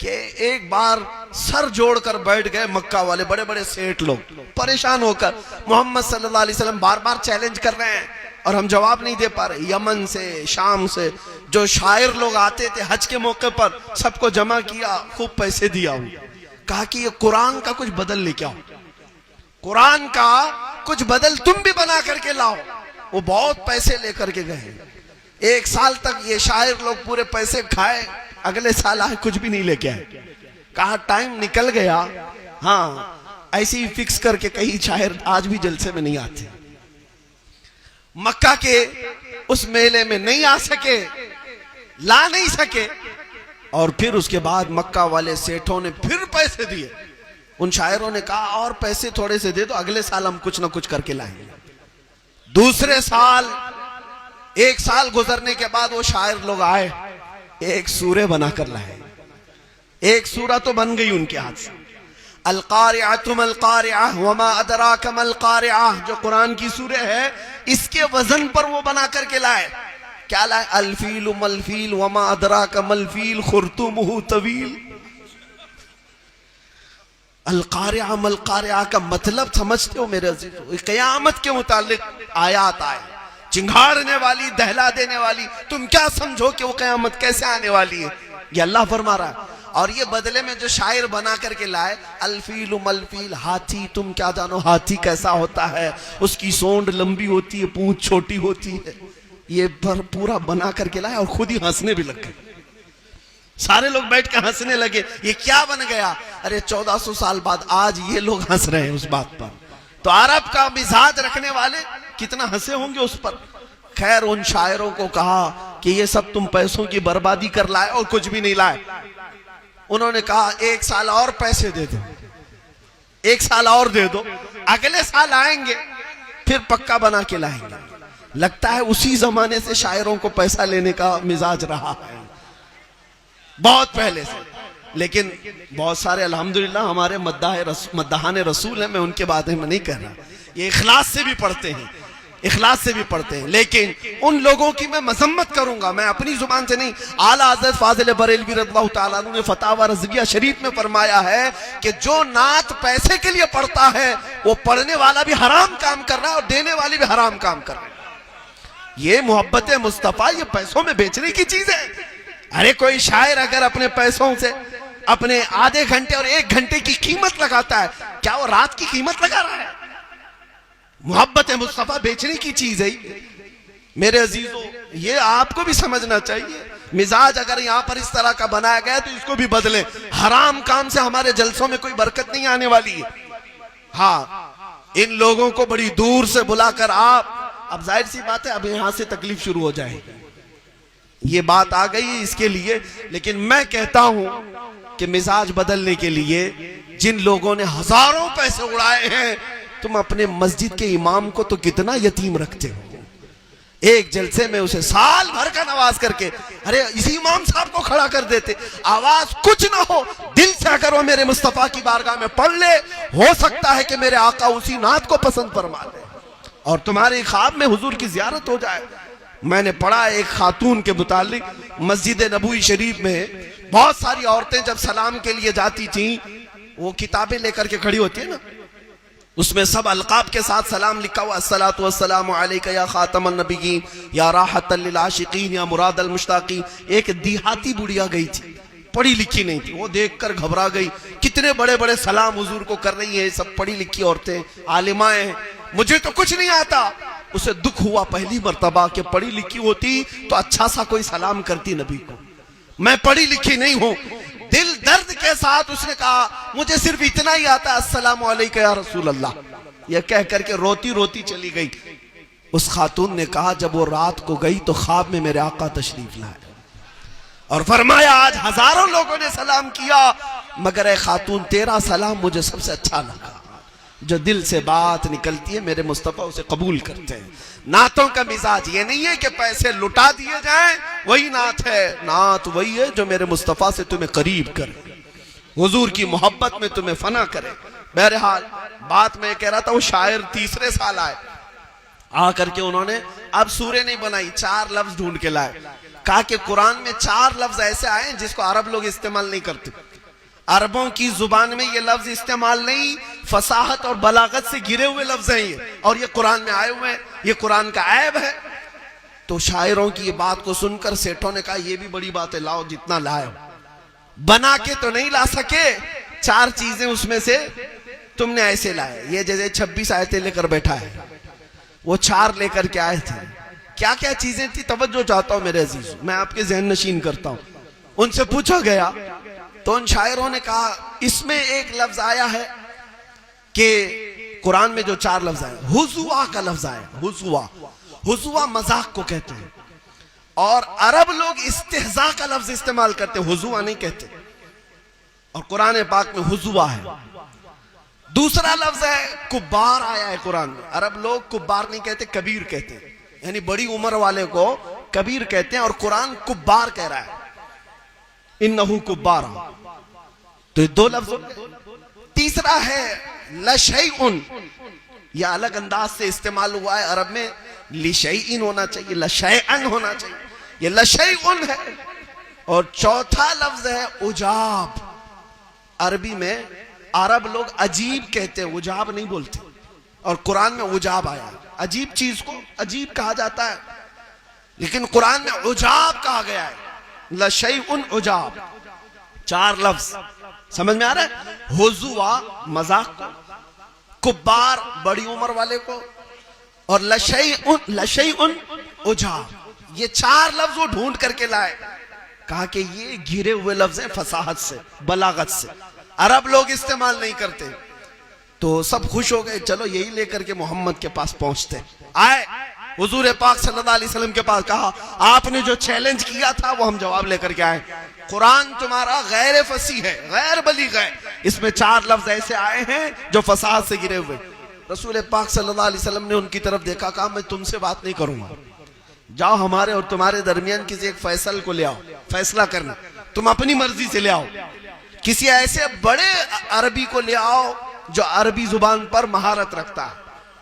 कि एक बार सर जोड़कर बैठ गए मक्का वाले बड़े बड़े सेठ लोग, परेशान होकर मोहम्मद सल्लल्लाहु अलैहि वसल्लम बार बार चैलेंज कर रहे हैं और हम जवाब नहीं दे पा रहे। यमन से, शाम से जो शायर लोग आते थे हज के मौके पर, सबको जमा किया, खूब पैसे दिया। कहा कि ये कुरान का कुछ बदल लेके आओ, कुरान का कुछ बदल तुम भी बना करके लाओ। वो बहुत पैसे लेकर के गए। एक साल तक ये शायर लोग पूरे पैसे खाए, अगले साल आए कुछ भी नहीं लेके आए। कहा टाइम निकल गया। हाँ, ऐसे ही फिक्स करके कई शायर आज भी जलसे में नहीं आते। मक्का के उस मेले में नहीं आ सके, ला नहीं सके, और फिर उसके बाद मक्का वाले सेठों ने फिर पैसे दिए। उन शायरों ने कहा और पैसे थोड़े से दे दो, अगले साल हम कुछ ना कुछ करके लाएंगे। दूसरे साल, एक साल गुजरने के बाद वो शायर लोग आए, एक सूरे बनाकर लाए। एक सूरा तो बन गई उनके हाथ से, अल कारिअतु मल कारिअह वमा अदराक मल कारिअह, जो कुरान की सूरे है, इसके वजन पर वो बना करके लाए। क्या लाए? अल फील मल फील वमा अदराक मल फील खुर्तुमुहु तवील। अल कारिअह मल कारिअह का मतलब समझते हो मेरे अजीजों? क़यामत के मुतालिक आयात आए, चिंगाड़ने वाली, दहला देने वाली। तुम क्या समझो कि वो क़यामत कैसे आने वाली है? ये अल्लाह फरमा रहा है। और ये बदले में जो शायर बना करके लाए, अल्फील मलफील, हाथी, तुम क्या जानो हाथी कैसा होता है, उसकी सोंड लंबी होती है, पूंछ छोटी होती है। ये पूरा बना करके लाए और खुद ही हंसने भी लग गए। सारे लोग बैठ के हंसने लगे, ये क्या बन गया? अरे 1400 साल बाद आज ये लोग हंस रहे हैं उस बात पर। तो अरब का मिजाज रखने वाले कितना हंसे होंगे उस पर। खैर, उन शायरों को कहा कि ये सब तुम पैसों की बर्बादी कर लाए और कुछ भी नहीं लाए। उन्होंने कहा एक साल और पैसे दे दो, एक साल और दे दो, अगले साल आएंगे फिर पक्का बना के लाएंगे। लगता है उसी जमाने से शायरों को पैसा लेने का मिजाज रहा है, बहुत पहले से। लेकिन बहुत सारे अल्हम्दुलिल्लाह हमारे मद्दाहाने रसूल हैं, मैं उनके बारे में नहीं कह रहा, ये इखलास से भी पढ़ते हैं, इखलास से भी पढ़ते हैं। लेकिन उन लोगों की मैं मजम्मत करूंगा, मैं अपनी जुबान से नहीं। आला हज़रत फाज़िल बरेलवी रज़ियल्लाहु ताला अन्हु ने फतावा रज़विया शरीफ में फरमाया है कि जो नात पैसे के लिए पढ़ता है, वो पढ़ने वाला भी हराम काम कर रहा है और देने वाली भी हराम काम कर रहा है। ये मोहब्बत मुस्तफ़ा, ये पैसों में बेचने की चीज है। अरे कोई शायर अगर अपने पैसों से अपने आधे घंटे और 1 घंटे की कीमत लगाता है, क्या वो रात की कीमत लगा रहा है? मोहब्बत मुस्तफा बेचने की चीज है मेरे अजीजों, ये आपको भी समझना चाहिए। मिजाज अगर यहाँ पर इस तरह का बनाया गया तो इसको भी बदलें। हराम काम से हमारे जलसों में कोई बरकत नहीं आने वाली है। हाँ, इन लोगों को बड़ी दूर से बुलाकर आप, अब जाहिर सी बात है अब यहां से तकलीफ शुरू हो जाएगी, ये बात आ गई है इसके लिए। लेकिन मैं कहता हूं कि मिजाज बदलने के लिए जिन लोगों ने हजारों पैसे उड़ाए हैं, तुम अपने मस्जिद के इमाम को तो कितना यतीम रखते हो। एक जलसे में उसे साल भर का नवाज करके, अरे इसी इमाम साहब को खड़ा कर देते। आवाज कुछ ना हो, दिल से अगर वो मेरे मुस्तफा की बारगाह में पढ़ ले, हो सकता है कि मेरे आका उसी नात को पसंद फरमा ले और तुम्हारे ख्वाब में हुजूर की जियारत हो जाए। मैंने पढ़ा एक खातून के मुतालिक, मस्जिद नबवी शरीफ में बहुत सारी औरतें जब सलाम के लिए जाती थी, वो किताबें लेकर के खड़ी होती है ना, उसमें सब अलकाब के साथ सलाम लिखा हुआ, अस्सलातु वस्सलामु अलैका या खातमन नबिय्यीन या राहतल लिल आशिकीन या मुरादल मुश्ताकीन। एक देहाती बुढ़िया गई थी, पढ़ी लिखी नहीं थी, वो देखकर घबरा गई, कितने बड़े बड़े सलाम हुजूर को कर रही है, सब पढ़ी लिखी औरतें, आलिमाएं हैं, मुझे तो कुछ नहीं आता। उसे दुख हुआ पहली मर्तबा कि पढ़ी लिखी होती तो अच्छा सा कोई सलाम करती नबी को, मैं पढ़ी लिखी नहीं हूं। दिल दर्द के साथ उसने कहा, मुझे सिर्फ इतना ही आता, अस्सलामु अलैका या रसूल अल्लाह, यह कह करके रोती रोती चली गई। उस खातून ने कहा, जब वो रात को गई तो ख्वाब में मेरे आका तशरीफ लाए और फरमाया, आज हजारों लोगों ने सलाम किया, मगर ए खातून तेरा सलाम मुझे सबसे अच्छा लगा। जो दिल से बात निकलती है मेरे मुस्तफा उसे कबूल करते हैं। नातों का मिजाज ये नहीं है कि पैसे लुटा दिए जाएं वही नात है, नात वही है जो मेरे मुस्तफा से तुम्हें करीब करे, हुजूर की मोहब्बत में तुम्हें फना करे। बहरहाल बात मैं कह रहा था, वो शायर तीसरे साल आए, आकर के उन्होंने अब सूरे नहीं बनाई, 4 लफ्ज ढूंढ के लाए। कहा कि कुरान में 4 लफ्ज ऐसे आए हैं जिसको अरब लोग इस्तेमाल नहीं करते। अरबों की जुबान में ये लफ्ज इस्तेमाल नहीं, फसाहत और बलागत से घिरे हुए लफ्ज हैं ये, और ये कुरान में आए हुए हैं, ये कुरान का ऐब है। तो शायरों की ये बात को सुनकर सेठों ने कहा ये भी बड़ी बात है, लाओ जितना लाए। बना के तो नहीं ला सके, 4 चीजें उसमें से तुमने ऐसे लाए। ये जैसे 26 आयतें लेकर बैठा है, वो 4 लेकर के आए थे। क्या क्या चीजें थी, तवज्जो चाहता हूं मेरे अजीज, मैं आपके जहन नशीन करता हूं। उनसे पूछा गया तो उन शायरों ने कहा इसमें एक लफ्ज आया है कि कुरान में जो 4 लफ्ज आए, हुजुआ का लफ्ज आया। हुजुआ, हुजुआ मजाक को कहते हैं, और अरब लोग इस्तेहजा का लफ्ज इस्तेमाल करते, हुजुआ नहीं कहते, और कुरान पाक में हुजुआ है। दूसरा लफ्ज है कुब्बार आया है कुरान में। अरब लोग कुब्बार नहीं कहते, कबीर कहते हैं, यानी बड़ी उम्र वाले को कबीर कहते हैं, और कुरान कुब्बार कह रहा है, इन्नहु कुब्बारा। तो ये 2 लफ्ज। तीसरा है लशैउन, यह अलग अंदाज से इस्तेमाल हुआ है अरब में, लिशैइन होना चाहिए, लशैअन होना चाहिए, ये लशैउन है। और चौथा लफ्ज है उजाब। अरबी में अरब लोग अजीब कहते हैं, उजाब नहीं बोलते, और कुरान में उजाब आया। अजीब चीज को अजीब कहा जाता है, लेकिन कुरान में उजाब कहा गया है, लशैउन उजाब। 4 लफ्ज समझ में आ रहा है। हुजुआ मजाक को, कुब्बार बड़ी उम्र वाले को, और लशैउन उजाब। ये 4 लफ्ज वो ढूंढ करके लाए। कहा कि ये घिरे हुए लफ्ज हैं फसाहत से, बलागत से, अरब लोग इस्तेमाल नहीं करते। तो सब खुश हो गए, चलो यही लेकर के मोहम्मद के पास पहुंचते। आए हुजूर पाक सल्लल्लाहु अलैहि वसल्लम के पास, कहा आपने जो चैलेंज किया था वो हम जवाब लेकर के आए। कुरान तुम्हारा गैर फसी है, गैर बलीग है, इसमें 4 लफ्ज ऐसे आए हैं जो फसाहत से गिरे हुए। रसूल पाक सल्लल्लाहु अलैहि वसल्लम ने उनकी तरफ देखा, कहा मैं तुमसे बात नहीं करूंगा, जाओ हमारे और तुम्हारे दरमियान किसी एक फैसल को ले आओ, फैसला करना, तुम अपनी मर्जी से ले आओ। किसी ऐसे बड़े अरबी को ले आओ जो अरबी जुबान पर महारत रखता है,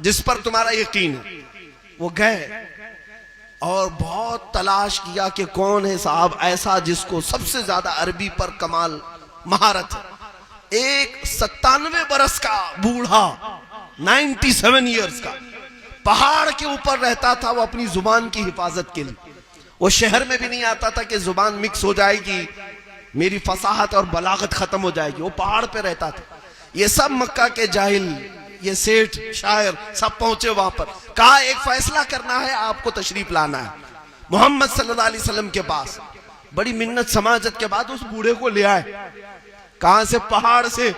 जिस पर तुम्हारा यकीन है। वो गए और बहुत तलाश किया कि कौन है साहब ऐसा जिसको सबसे ज्यादा अरबी पर कमाल महारत है। एक 97 बरस का बूढ़ा, 97 ईयर्स का, पहाड़ के ऊपर रहता था वो अपनी जुबान की हिफाजत के लिए। वो शहर में भी नहीं आता था कि जुबान मिक्स हो जाएगी, मेरी फसाहत और बलागत खत्म हो जाएगी। वो पहाड़ पे रहता था। ये सब मक्का के जाहिल, ये सेठ, शायर सब पहुंचे वहां पर। कहा एक फैसला करना है, आपको तशरीफ लाना है मोहम्मद सल्लल्लाहु अलैहि वसल्लम के पास। बड़ी मिन्नत समाजत के बाद उस बूढ़े को ले आए, कहां से, पहाड़ से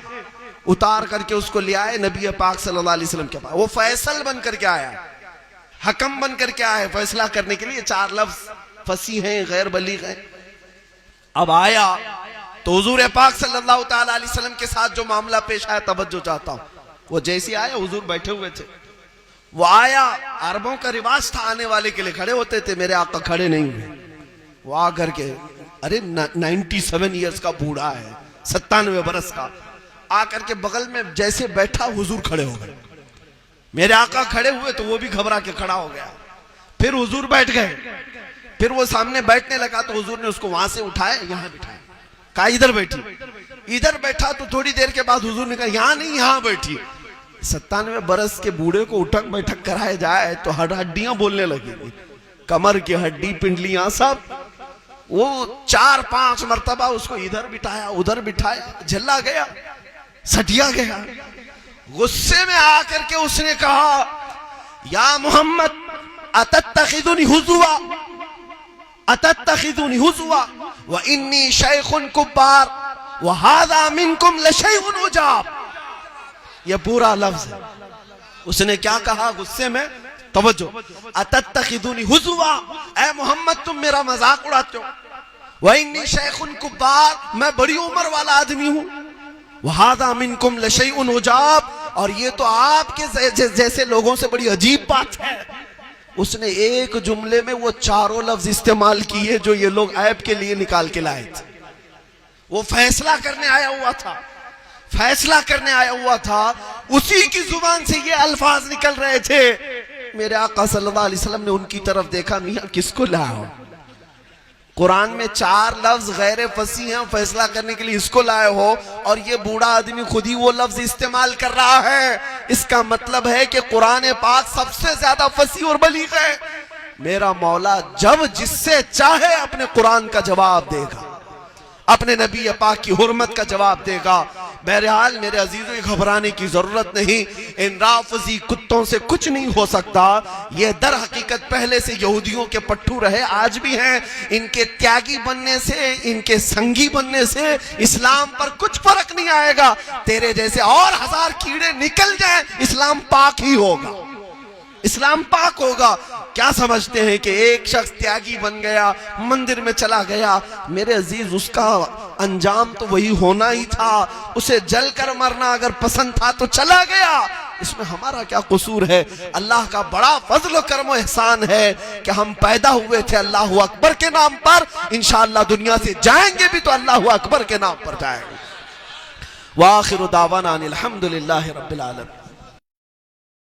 उतार करके उसको ले आए नबी पाक सल्लल्लाहु अलैहि वसल्लम के पास। वो फैसल बन करके आया, हकम बन करके आया फैसला करने के लिए। 4 लफ्ज फसी हैं, गैर बलीग हैं। अब आया तो हुजूर पाक सल्लल्लाहु ताला अलैहि वसल्लम के साथ जो मामला पेश आया, तवज्जो चाहता हूं। वो जैसे आया, हुजूर बैठे हुए थे, वो आया, अरबों का रिवाज था आने वाले के लिए खड़े होते थे, मेरे आका खड़े नहीं हुए। वो आकर के, अरे 97 ईयर्स का बूढ़ा है, 97 बरस का, आकर के बगल में जैसे बैठा, हुजूर खड़े हो गए। मेरे आका खड़े हुए तो वो भी घबरा के खड़ा हो गया। फिर हुजूर बैठ गए, फिर वो सामने बैठने लगा तो हुजूर ने उसको वहां से उठाया, यहां बिठाया, कहा इधर बैठी। इधर बैठा तो थोड़ी देर के बाद हुजूर ने कहा यहां नहीं, यहां बैठी। 97 बरस के बूढ़े को उठक बैठक कराया जाए तो हड्डियां बोलने लगेगी, कमर की हड्डी, पिंडलियां सब। वो 4-5 मरतबा उसको इधर बिठाया, उधर बिठाया, झल्ला गया, सटिया गया। गुस्से में आकर के उसने कहा या मोहम्मद अतत्तखिजुनी हुजुआ, अतत्तखिजुनी हुजुआ व इन्नी शैखुन कुब्बार व हादा मिनकुम लशैउन उजाब। ये पूरा लफ्ज है। उसने क्या कहा गुस्से में, तवज्जो, अतत्तखिजुनी हुजुआ, ऐ मोहम्मद तुम मेरा मजाक उड़ाते हो। व इन्नी शैखुन कुब्बार, मैं बड़ी उम्र वाला आदमी हूं। व हादा मिनकुम लशैउन उजाब, और ये तो आपके जैसे लोगों से बड़ी अजीब बात है। उसने एक जुमले में वो 4 लफ्ज इस्तेमाल किए जो ये लोग ऐब के लिए निकाल के लाए थे। वो फैसला करने आया हुआ था, फैसला करने आया हुआ था, उसी की जुबान से ये अल्फाज निकल रहे थे। मेरे आका सल्लल्लाहु अलैहि वसल्लम ने उनकी तरफ देखा, मियां किसको लाओ, कुरान में 4 लफ्ज गैर फसी हैं, फैसला करने के लिए इसको लाए हो, और ये बूढ़ा आदमी खुद ही वो लफ्ज इस्तेमाल कर रहा है। इसका मतलब है कि कुरान पाक सबसे ज्यादा फसी और बलीग है। मेरा मौला जब जिससे चाहे अपने कुरान का जवाब देगा, अपने नबी पाक की हुर्मत का जवाब देगा। बहरहाल मेरे अजीजों, घबराने की जरूरत नहीं। इन राफजी कुत्तों से कुछ नहीं हो सकता। ये दर हकीकत पहले से यहूदियों के पट्टू रहे, आज भी हैं। इनके त्यागी बनने से, इनके संगी बनने से इस्लाम पर कुछ फर्क नहीं आएगा। तेरे जैसे और 1000 कीड़े निकल जाएं, इस्लाम पाक ही होगा, इस्लाम पाक होगा। क्या समझते हैं कि एक शख्स त्यागी बन गया, मंदिर में चला गया, मेरे अजीज उसका अंजाम तो वही होना ही था। उसे जलकर मरना अगर पसंद था तो चला गया, इसमें हमारा क्या कसूर है। अल्लाह का बड़ा फजल करम एहसान है कि हम पैदा हुए थे अल्लाह अकबर के नाम पर, इंशाअल्लाह दुनिया से जाएंगे भी तो अल्लाह अकबर के नाम पर जाएंगे। वाखिर दावाना अनिल हम्दुलिल्लाहि रब्बिल आलमीन।